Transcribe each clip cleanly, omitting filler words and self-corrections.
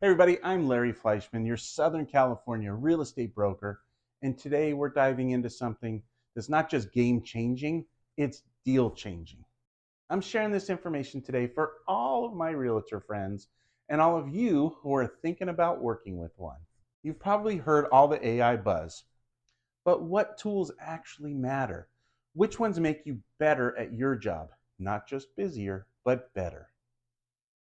Hey everybody, I'm Larry Fleischman, your Southern California real estate broker, and today we're diving into something that's not just game changing, it's deal changing. I'm sharing this information today for all of my realtor friends and all of you who are thinking about working with one. You've probably heard all the AI buzz, but what tools actually matter? Which ones make you better at your job? Not just busier, but better.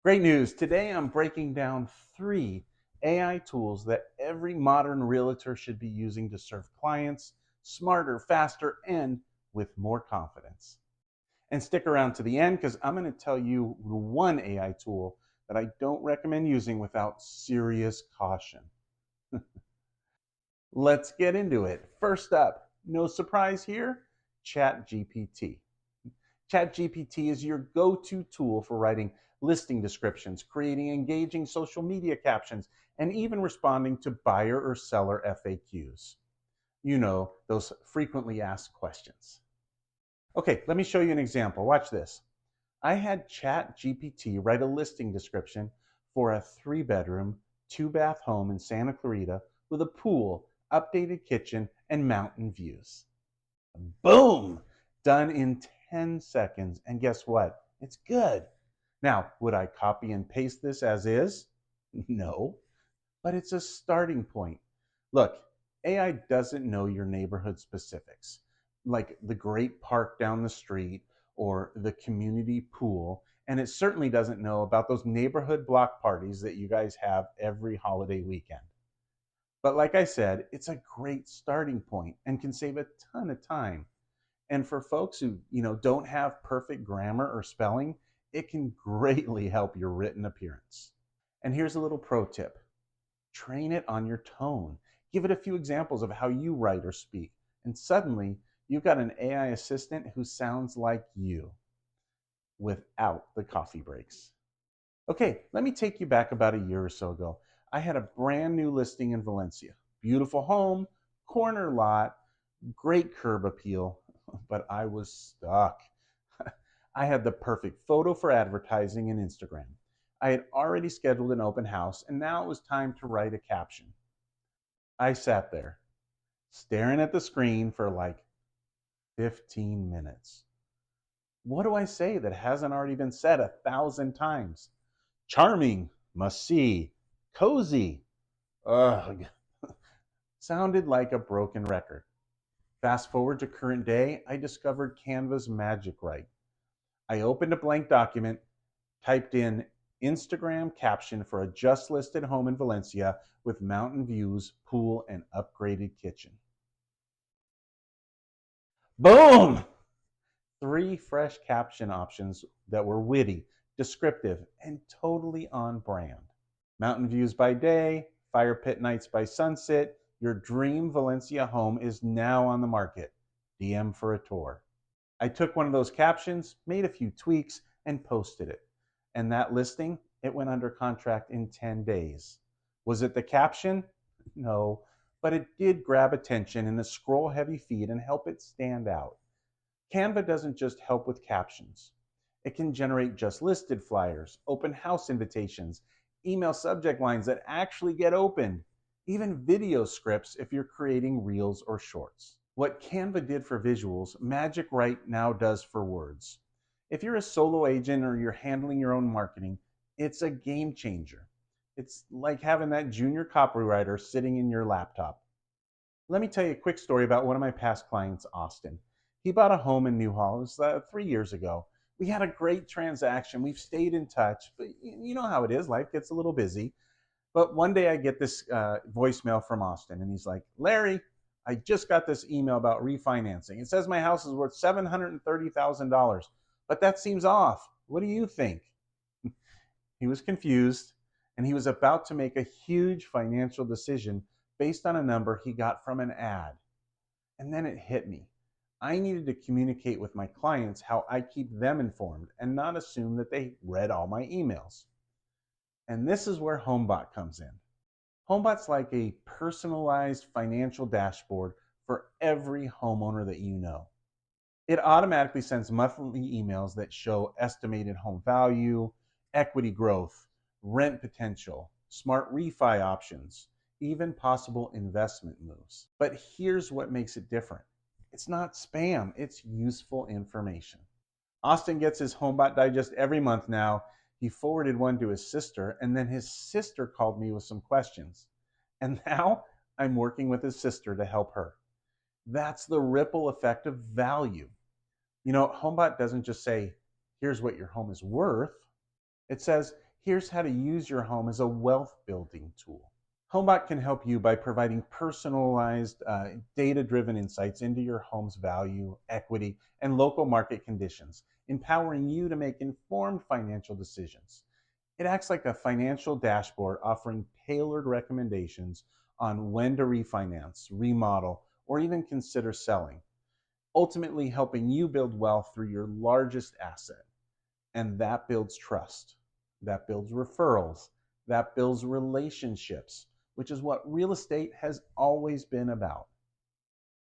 Great news. Today I'm breaking down 3 AI tools that every modern realtor should be using to serve clients smarter, faster, and with more confidence. And stick around to the end because I'm going to tell you the one AI tool that I don't recommend using without serious caution. Let's get into it. First up, no surprise here, ChatGPT. ChatGPT is your go-to tool for writing listing descriptions, creating engaging social media captions, and even responding to buyer or seller FAQs. You know, those frequently asked questions. Okay, let me show you an example. Watch this. I had ChatGPT write a listing description for a 3-bedroom, 2-bath home in Santa Clarita with a pool, updated kitchen, and mountain views. Boom! Done in 10 seconds. And guess what? It's good. Now, would I copy and paste this as is? No, but it's a starting point. Look, AI doesn't know your neighborhood specifics, like the great park down the street or the community pool, and it certainly doesn't know about those neighborhood block parties that you guys have every holiday weekend. But like I said, it's a great starting point and can save a ton of time. And for folks who, don't have perfect grammar or spelling, it can greatly help your written appearance. And here's a little pro tip. Train it on your tone. Give it a few examples of how you write or speak, and suddenly you've got an AI assistant who sounds like you without the coffee breaks. Okay, let me take you back about a year or so ago. I had a brand new listing in Valencia. Beautiful home, corner lot, great curb appeal, but I was stuck. I had the perfect photo for advertising and Instagram. I had already scheduled an open house, and now it was time to write a caption. I sat there, staring at the screen for like 15 minutes. What do I say that hasn't already been said 1,000 times? Charming, must see, cozy. Ugh. Sounded like a broken record. Fast forward to current day, I discovered Canva's magic right. I opened a blank document, typed in Instagram caption for a just listed home in Valencia with mountain views, pool, and upgraded kitchen. Boom! 3 fresh caption options that were witty, descriptive, and totally on brand. Mountain views by day, fire pit nights by sunset. Your dream Valencia home is now on the market. DM for a tour. I took one of those captions, made a few tweaks, and posted it. And that listing, it went under contract in 10 days. Was it the caption? No, but it did grab attention in the scroll-heavy feed and help it stand out. Canva doesn't just help with captions. It can generate just listed flyers, open house invitations, email subject lines that actually get opened, even video scripts if you're creating reels or shorts. What Canva did for visuals, Magic Write now does for words. If you're a solo agent or you're handling your own marketing, it's a game changer. It's like having that junior copywriter sitting in your laptop. Let me tell you a quick story about one of my past clients, Austin. He bought a home in Newhall. It was 3 years ago. We had a great transaction. We've stayed in touch, but you know how it is. Life gets a little busy. But one day I get this voicemail from Austin, and he's like, Larry, I just got this email about refinancing. It says my house is worth $730,000, but that seems off. What do you think? He was confused, and he was about to make a huge financial decision based on a number he got from an ad. And then it hit me. I needed to communicate with my clients how I keep them informed and not assume that they read all my emails. And this is where Homebot comes in. Homebot's like a personalized financial dashboard for every homeowner that you know. It automatically sends monthly emails that show estimated home value, equity growth, rent potential, smart refi options, even possible investment moves. But here's what makes it different. It's not spam, it's useful information. Austin gets his Homebot Digest every month now. He forwarded one to his sister, and then his sister called me with some questions. And now I'm working with his sister to help her. That's the ripple effect of value. You know, Homebot doesn't just say, here's what your home is worth. It says, here's how to use your home as a wealth building tool. Homebot can help you by providing personalized, data-driven insights into your home's value, equity, and local market conditions, empowering you to make informed financial decisions. It acts like a financial dashboard offering tailored recommendations on when to refinance, remodel, or even consider selling, ultimately helping you build wealth through your largest asset. And that builds trust, that builds referrals, that builds relationships, which is what real estate has always been about.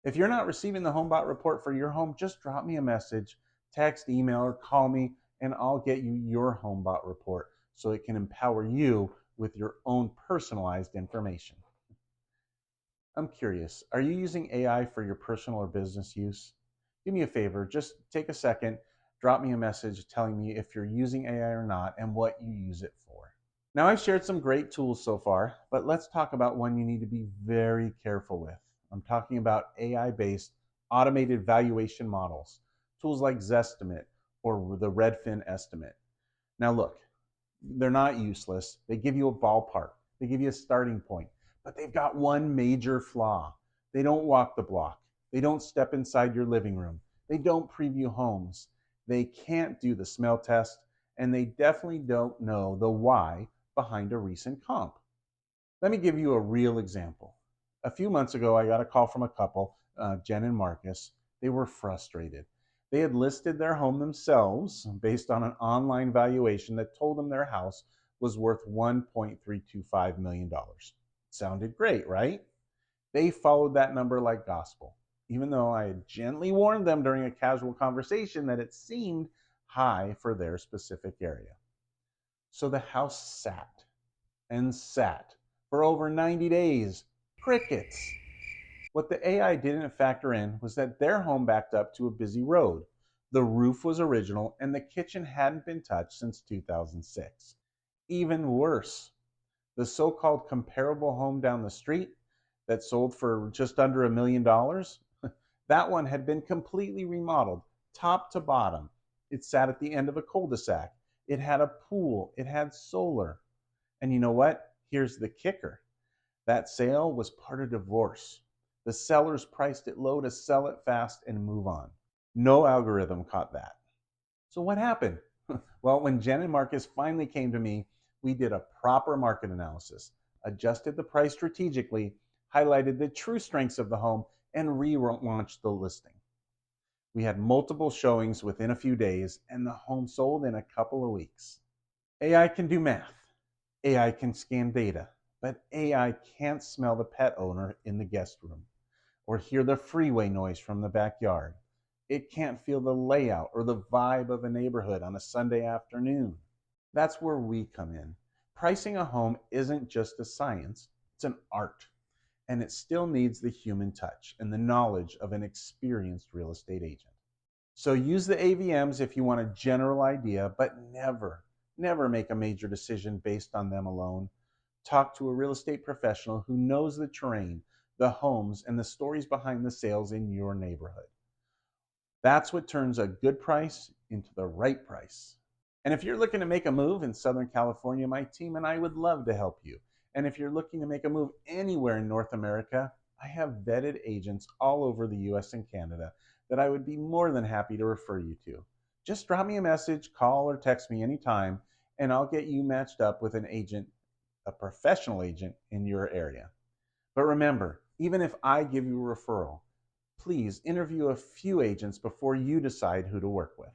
If you're not receiving the Homebot report for your home, just drop me a message, text, email, or call me, and I'll get you your Homebot report so it can empower you with your own personalized information. I'm curious, are you using AI for your personal or business use? Do me a favor, just take a second, drop me a message telling me if you're using AI or not and what you use it for. Now, I've shared some great tools so far, but let's talk about one you need to be very careful with. I'm talking about AI-based automated valuation models, tools like Zestimate or the Redfin estimate. Now look, they're not useless. They give you a ballpark. They give you a starting point, but they've got one major flaw. They don't walk the block. They don't step inside your living room. They don't preview homes. They can't do the smell test, and they definitely don't know the why behind a recent comp. Let me give you a real example. A few months ago, I got a call from a couple, Jen and Marcus. They were frustrated. They had listed their home themselves based on an online valuation that told them their house was worth $1.325 million. Sounded great, right? They followed that number like gospel, even though I had gently warned them during a casual conversation that it seemed high for their specific area. So the house sat and sat for over 90 days. Crickets. What the AI didn't factor in was that their home backed up to a busy road. The roof was original and the kitchen hadn't been touched since 2006. Even worse, the so-called comparable home down the street that sold for just under $1 million, that one had been completely remodeled, top to bottom. It sat at the end of a cul-de-sac. It had a pool. It had solar. And you know what? Here's the kicker. That sale was part of divorce. The sellers priced it low to sell it fast and move on. No algorithm caught that. So what happened? Well, when Jen and Marcus finally came to me, we did a proper market analysis, adjusted the price strategically, highlighted the true strengths of the home, and relaunched the listing. We had multiple showings within a few days, and the home sold in a couple of weeks. AI can do math. AI can scan data, but AI can't smell the pet owner in the guest room or hear the freeway noise from the backyard. It can't feel the layout or the vibe of a neighborhood on a Sunday afternoon. That's where we come in. Pricing a home isn't just a science, it's an art. And it still needs the human touch and the knowledge of an experienced real estate agent. So use the AVMs if you want a general idea, but never make a major decision based on them alone. Talk to a real estate professional who knows the terrain, the homes, and the stories behind the sales in your neighborhood. That's what turns a good price into the right price. And if you're looking to make a move in Southern California, my team and I would love to help you. And if you're looking to make a move anywhere in North America, I have vetted agents all over the US and Canada that I would be more than happy to refer you to. Just drop me a message, call, or text me anytime, and I'll get you matched up with an agent, a professional agent in your area. But remember, even if I give you a referral, please interview a few agents before you decide who to work with.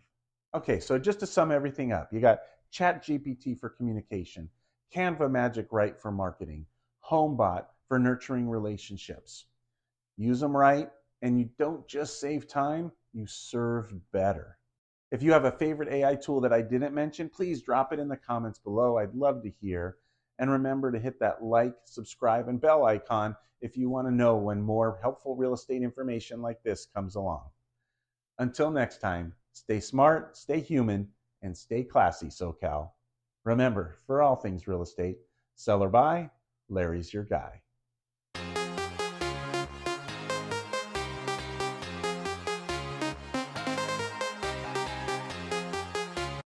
Okay, so just to sum everything up, you got ChatGPT for communication, Canva Magic Write for marketing, Homebot for nurturing relationships. Use them right, and you don't just save time, you serve better. If you have a favorite AI tool that I didn't mention, please drop it in the comments below. I'd love to hear. And remember to hit that like, subscribe, and bell icon if you want to know when more helpful real estate information like this comes along. Until next time, stay smart, stay human, and stay classy, SoCal. Remember, for all things real estate, sell or buy, Larry's your guy.